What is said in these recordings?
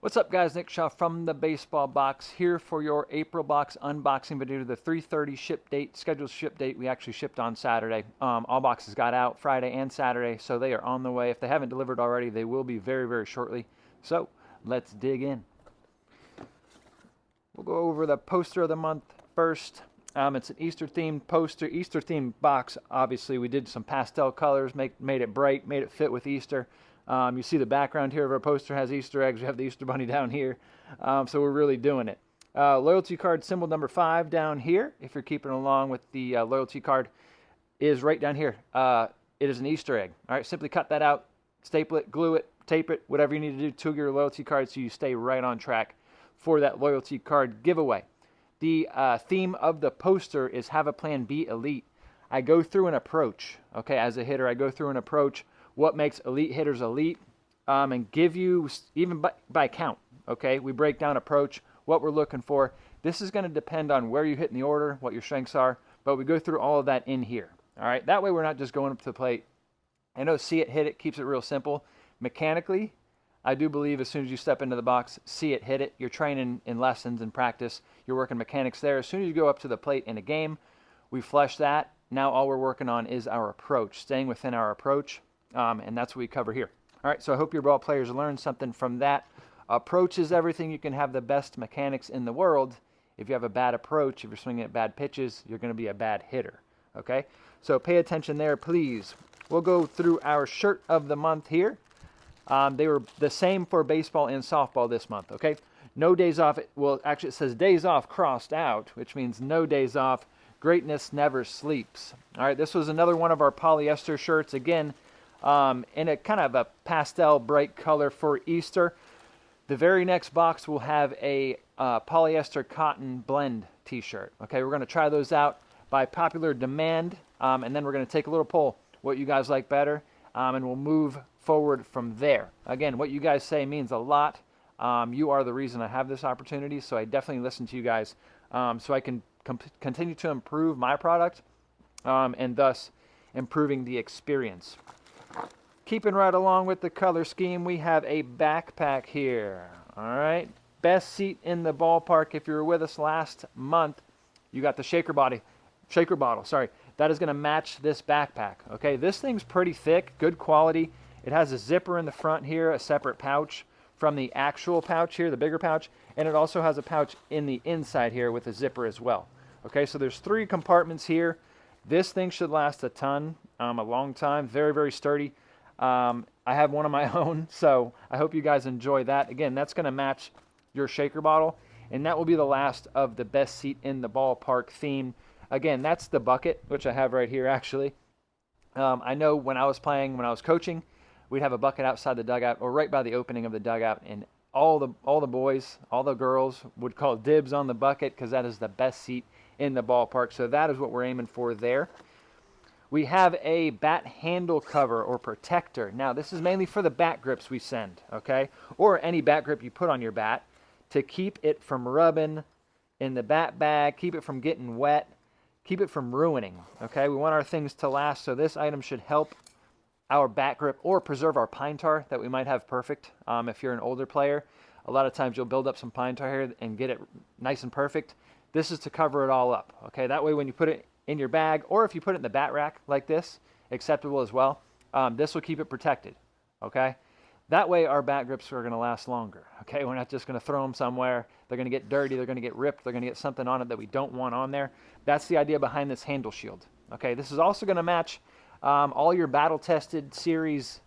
What's up, guys? Nick Shaw from the Baseball Box here for your April box unboxing video. The 3:30 ship date, scheduled ship date. We actually shipped on Saturday. All boxes got out Friday and Saturday, so they are on the way. If they haven't delivered already, they will be very, very shortly. So let's dig in. We'll go over the poster of the month first. It's an Easter-themed poster, Easter-themed box. Obviously, we did some pastel colors, made it bright, made it fit with Easter. You see the background here of our poster has Easter eggs. We have the Easter Bunny down here. So we're really doing it. Loyalty card symbol number 5 down here, if you're keeping along with the loyalty card, is right down here. It is an Easter egg. All right, simply cut that out, staple it, glue it, tape it, whatever you need to do to your loyalty card so you stay right on track for that loyalty card giveaway. The theme of the poster is Have a Plan B Elite. I go through an approach, okay, as a hitter, I go through an approach, what makes elite hitters elite, and give you, even by count, okay, we break down approach, what we're looking for. This is going to depend on where you hit in the order, what your strengths are, but we go through all of that in here, all right? That way we're not just going up to the plate. I know see it, hit it keeps it real simple. Mechanically, I do believe as soon as you step into the box, see it, hit it, you're training in lessons and practice, you're working mechanics there. As soon as you go up to the plate in a game, we flesh that. Now all we're working on is our approach, staying within our approach, and that's what we cover here. All right, so I hope your ball players learned something from that. Approach is everything. You can have the best mechanics in the world. If you have a bad approach, if you're swinging at bad pitches, you're going to be a bad hitter, okay? So pay attention there, please. We'll go through our shirt of the month here. They were the same for baseball and softball this month, okay? No days off. Well, actually, it says days off crossed out, which means no days off. Greatness never sleeps. All right, this was another one of our polyester shirts. Again, in a kind of a pastel bright color for Easter. The very next box will have a polyester cotton blend t-shirt. Okay, we're going to try those out by popular demand, and then we're going to take a little poll, what you guys like better, and we'll move forward from there. Again, what you guys say means a lot. You are the reason I have this opportunity, so I definitely listen to you guys so I can continue to improve my product and thus improving the experience. Keeping right along with the color scheme, we have a backpack here. All right, best seat in the ballpark. If you were with us last month, you got the shaker bottle. Sorry, that is going to match this backpack. Okay, this thing's pretty thick, good quality. It has a zipper in the front here, a separate pouch from the actual pouch here, the bigger pouch, and it also has a pouch in the inside here with a zipper as well. Okay, so there's 3 compartments here. This thing should last a ton, a long time, very, very sturdy. I have one of my own, so I hope you guys enjoy that. Again, that's going to match your shaker bottle, and that will be the last of the best seat in the ballpark theme. Again, that's the bucket, which I have right here, actually. I know when I was coaching, we'd have a bucket outside the dugout or right by the opening of the dugout, and all the boys, all the girls would call dibs on the bucket because that is the best seat in the ballpark. So that is what we're aiming for there. We have a bat handle cover or protector. Now, this is mainly for the bat grips we send, okay? Or any bat grip you put on your bat to keep it from rubbing in the bat bag, keep it from getting wet, keep it from ruining, okay? We want our things to last, so this item should help our bat grip or preserve our pine tar that we might have perfect. If you're an older player, a lot of times you'll build up some pine tar here and get it nice and perfect. This is to cover it all up, okay? That way when you put it in your bag, or if you put it in the bat rack like this, acceptable as well, this will keep it protected, okay? That way our bat grips are going to last longer, okay? We're not just going to throw them somewhere. They're going to get dirty. They're going to get ripped. They're going to get something on it that we don't want on there. That's the idea behind this handle shield, okay? This is also going to match all your battle-tested series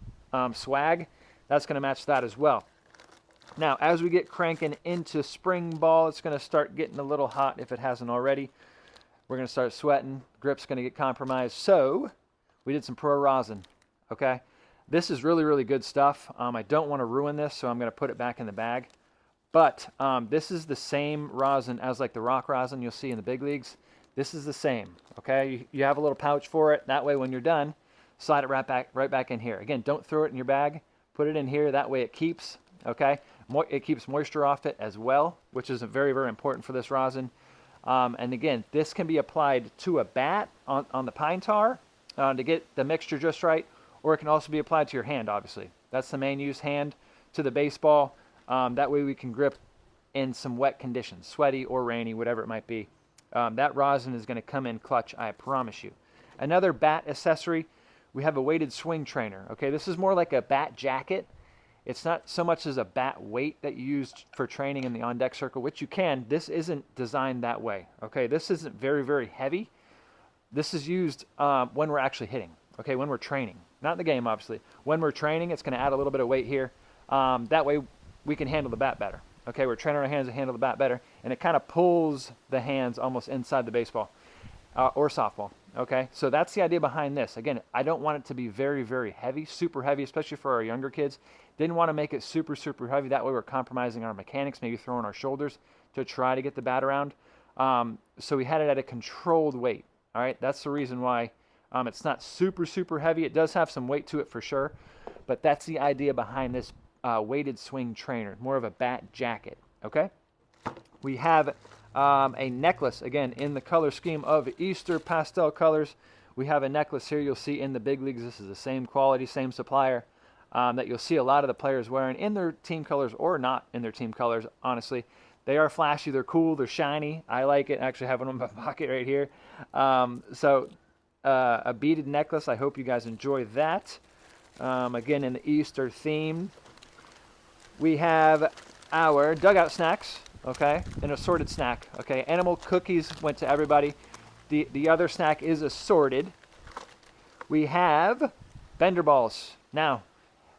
swag. That's going to match that as well. Now, as we get cranking into spring ball, it's going to start getting a little hot if it hasn't already. We're going to start sweating. Grip's going to get compromised. So we did some Pro Rosin, okay? This is really, really good stuff. I don't want to ruin this, so I'm going to put it back in the bag. But this is the same rosin as like the rock rosin you'll see in the big leagues. This is the same, okay? You have a little pouch for it. That way when you're done, slide it right back in here. Again, don't throw it in your bag. Put it in here. That way it keeps, okay? It keeps moisture off it as well, which is very, very important for this rosin. And again, this can be applied to a bat on the pine tar to get the mixture just right, or it can also be applied to your hand, obviously. That's the main use, hand to the baseball. That way we can grip in some wet conditions, sweaty or rainy, whatever it might be. That rosin is going to come in clutch, I promise you. Another bat accessory, we have a weighted swing trainer. Okay, this is more like a bat jacket. It's not so much as a bat weight that you use for training in the on-deck circle, which you can. This isn't designed that way. Okay, this isn't very, very heavy. This is used when we're actually hitting. Okay, when we're training. Not in the game, obviously. When we're training, it's going to add a little bit of weight here. That way we can handle the bat better. Okay, we're training our hands to handle the bat better, and it kind of pulls the hands almost inside the baseball or softball. Okay, so that's the idea behind this. Again, I don't want it to be very, very heavy, super heavy, especially for our younger kids. Didn't want to make it super, super heavy. That way we're compromising our mechanics, maybe throwing our shoulders to try to get the bat around. So we had it at a controlled weight. All right, that's the reason why it's not super, super heavy. It does have some weight to it for sure, but that's the idea behind this weighted swing trainer, more of a bat jacket. Okay, we have a necklace, again, in the color scheme of Easter pastel colors. We have a necklace here you'll see in the big leagues. This is the same quality, same supplier that you'll see a lot of the players wearing in their team colors or not in their team colors, honestly. They are flashy, they're cool, they're shiny. I like it. I actually have one in my pocket right here. A beaded necklace. I hope you guys enjoy that. Again, in the Easter theme. We have our dugout snacks, okay, an assorted snack, okay. Animal cookies went to everybody. The other snack is assorted. We have bender balls. Now,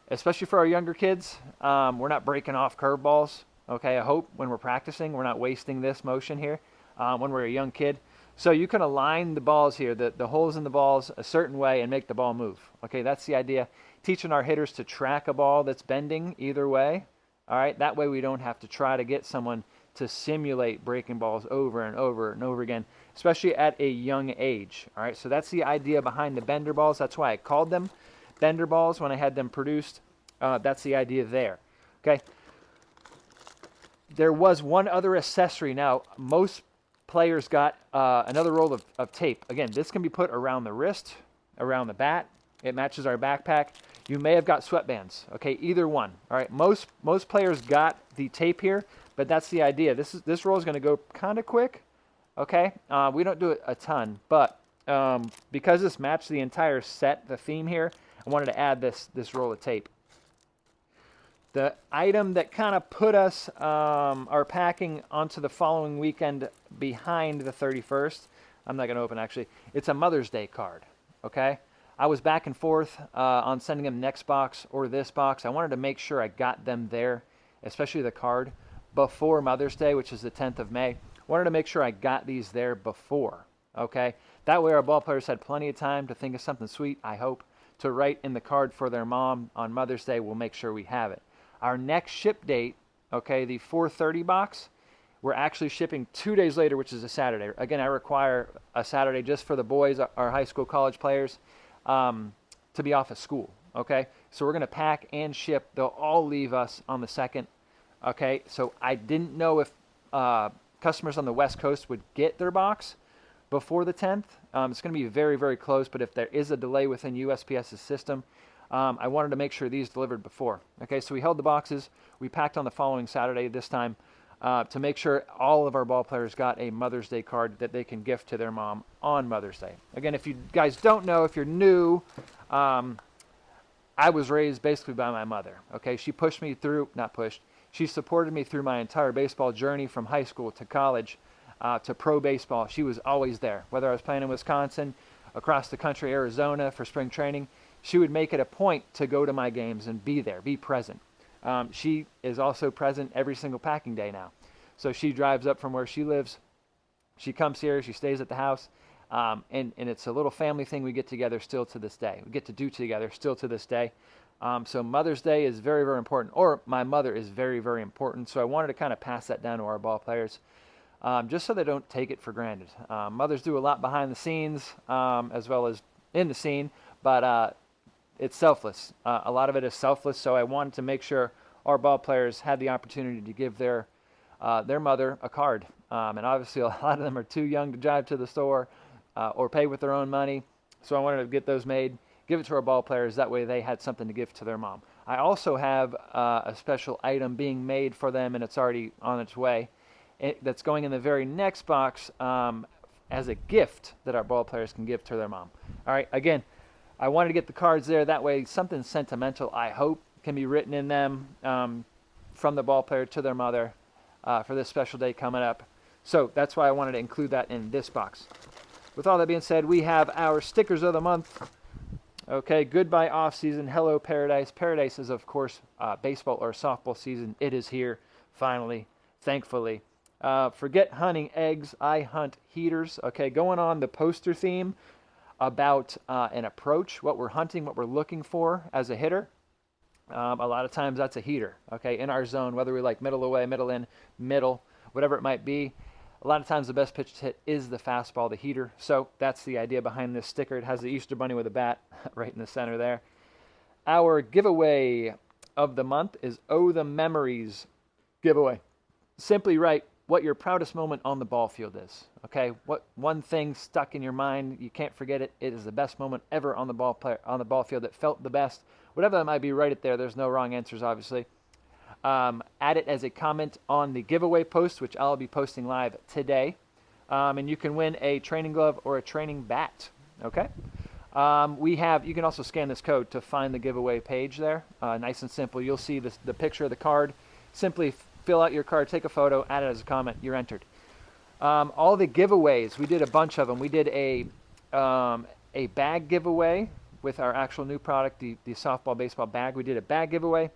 especially for our younger kids, we're not breaking off curveballs, okay. I hope when we're practicing, we're not wasting this motion here when we're a young kid. So you can align the balls here, the holes in the balls a certain way and make the ball move. Okay, that's the idea. Teaching our hitters to track a ball that's bending either way. All right, that way we don't have to try to get someone to simulate breaking balls over and over and over again, especially at a young age. All right, so that's the idea behind the bender balls. That's why I called them bender balls when I had them produced. That's the idea there. Okay. There was one other accessory. Now, most players got another roll of tape. Again, this can be put around the wrist, around the bat. It matches our backpack. You may have got sweatbands. Okay, either one. All right, most players got the tape here, but that's the idea. This roll is going to go kind of quick. Okay, we don't do it a ton, but because this matched the entire set, the theme here, I wanted to add this roll of tape. The item that kind of put us, our packing onto the following weekend behind the 31st, I'm not going to open actually, it's a Mother's Day card, okay? I was back and forth on sending them next box or this box. I wanted to make sure I got them there, especially the card, before Mother's Day, which is the 10th of May. Wanted to make sure I got these there before, okay? That way our ball players had plenty of time to think of something sweet, I hope, to write in the card for their mom on Mother's Day. We'll make sure we have it. Our next ship date, okay, the 4:30 box, we're actually shipping 2 days later, which is a Saturday. Again, I require a Saturday just for the boys, our high school, college players, to be off at school, okay? So we're going to pack and ship. They'll all leave us on the 2nd, okay? So I didn't know if customers on the West Coast would get their box before the 10th. It's going to be very, very close, but if there is a delay within USPS's system, I wanted to make sure these delivered before. Okay, so we held the boxes. We packed on the following Saturday this time to make sure all of our ball players got a Mother's Day card that they can gift to their mom on Mother's Day. Again, if you guys don't know, if you're new, I was raised basically by my mother. Okay, she pushed me through, not pushed, she supported me through my entire baseball journey from high school to college to pro baseball. She was always there. Whether I was playing in Wisconsin, across the country, Arizona for spring training, she would make it a point to go to my games and be there, be present. She is also present every single packing day now. So she drives up from where she lives. She comes here. She stays at the house. And it's a little family thing we get together still to this day. We get to do together still to this day. So Mother's Day is very, very important. Or my mother is very, very important. So I wanted to kind of pass that down to our ball players just so they don't take it for granted. Mothers do a lot behind the scenes as well as in the scene. But it's selfless. A lot of it is selfless, so I wanted to make sure our ball players had the opportunity to give their mother a card. And obviously a lot of them are too young to drive to the store or pay with their own money. So I wanted to get those made, give it to our ball players. That way they had something to give to their mom. I also have a special item being made for them, and it's already on its way. That's going in the very next box as a gift that our ball players can give to their mom. All right, again, I wanted to get the cards there. That way, something sentimental, I hope, can be written in them from the ball player to their mother for this special day coming up. So that's why I wanted to include that in this box. With all that being said, we have our stickers of the month. Okay, goodbye off season. Hello Paradise. Paradise is, of course, baseball or softball season. It is here, finally, thankfully. Forget hunting eggs. I hunt heaters. Okay, going on the poster theme about an approach, what we're hunting, what we're looking for as a hitter. A lot of times that's a heater, okay, in our zone, whether we like middle away, middle in, middle, whatever it might be. A lot of times the best pitch to hit is the fastball, the heater. So that's the idea behind this sticker. It has the Easter Bunny with a bat right in the center there. Our giveaway of the month is Oh the Memories giveaway. Simply write what your proudest moment on the ball field is. Okay, what one thing stuck in your mind, you can't forget it. It is the best moment ever on the ball field that felt the best. Whatever that might be, write it there. There's no wrong answers, obviously. Add it as a comment on the giveaway post, which I'll be posting live today. And you can win a training glove or a training bat. Okay. You can also scan this code to find the giveaway page there. Nice and simple. You'll see the picture of the card. Simply fill out your card, take a photo, add it as a comment. You're entered. All the giveaways, we did a bunch of them. We did a bag giveaway with our actual new product, the softball baseball bag. We did a bag giveaway.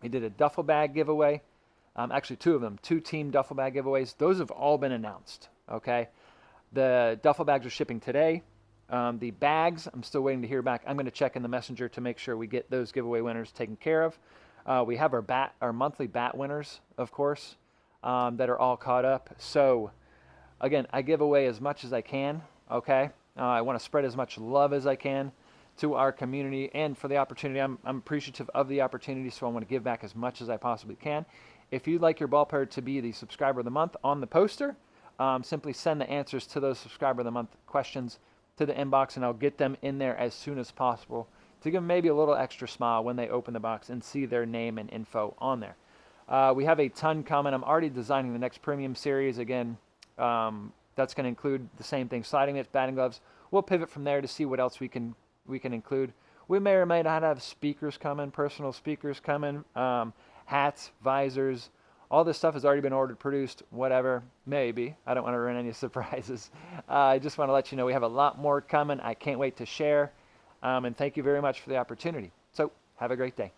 We did a duffel bag giveaway. Actually, two of them, 2 team duffel bag giveaways. Those have all been announced. Okay, the duffel bags are shipping today. The bags, I'm still waiting to hear back. I'm going to check in the messenger to make sure we get those giveaway winners taken care of. We have our monthly bat winners, of course, that are all caught up. So, again, I give away as much as I can. Okay, I want to spread as much love as I can to our community and for the opportunity. I'm appreciative of the opportunity, so I want to give back as much as I possibly can. If you'd like your ball player to be the subscriber of the month on the poster, simply send the answers to those subscriber of the month questions to the inbox, and I'll get them in there as soon as possible to give them maybe a little extra smile when they open the box and see their name and info on there. We have a ton coming. I'm already designing the next premium series. Again, that's going to include the same thing, sliding mitts, batting gloves. We'll pivot from there to see what else we can include. We may or may not have speakers coming, personal speakers coming, hats, visors. All this stuff has already been ordered, produced, whatever, maybe. I don't want to ruin any surprises. I just want to let you know we have a lot more coming. I can't wait to share. And thank you very much for the opportunity. So have a great day.